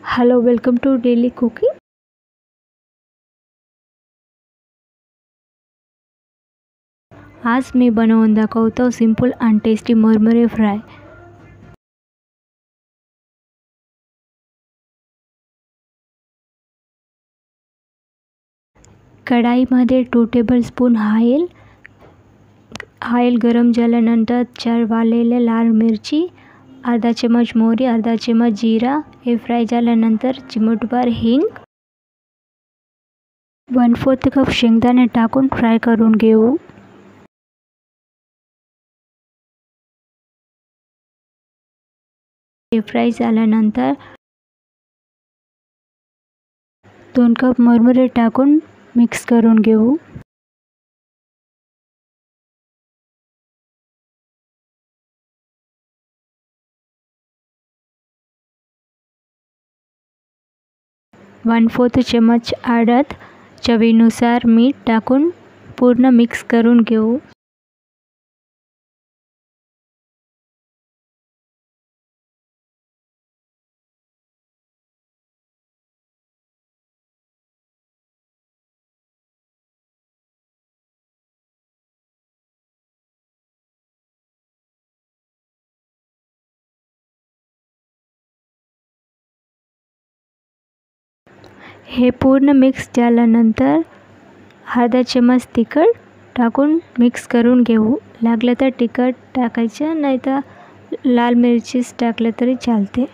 Hello, welcome to daily cooking. आज मी बनवून दाखवतो सिंपल आणि टेस्टी मुरमुरे फ्राय. कढाईमध्ये 2 टेबलस्पून ऑइल गरम झाल्यानंतर 4 वाळलेले लाल मिरची, अर्धा चमच मोहरी, अर्धा चमच जिरा हे फ्राय झाल्यानंतर चिमूटभर हिंग, 1/4 कप शेंगदाणे टाकून फ्राय करून घेऊ. हे फ्राय झाल्यानंतर 2 कप मुरमुरे टाकून मिक्स करून घेऊ. ¼ चमच हळद, चवीनुसार मीठ टाकून पूर्ण मिक्स करून घेऊ. हे पूर्ण मिक्स झाल्यानंतर अर्धा चमच तिखट टाकून मिक्स करून घेऊ. लागलं तर तिखट टाकायचं, नाही तर लाल मिरचीच टाकलं तरी चालते.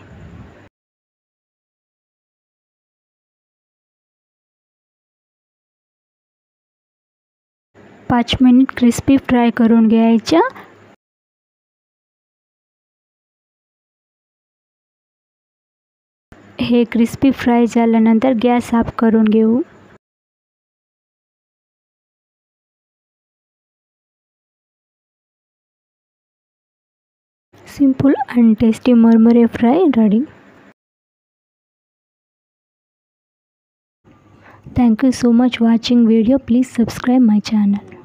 पाच मिनिट क्रिस्पी फ्राय करून घ्यायच्या. हे क्रिस्पी फ्राय झाल्यानंतर गॅस ऑफ करून घेऊ. सिंपल and tasty मुरमुरे fry ready. Thank you so much watching video. Please subscribe my channel.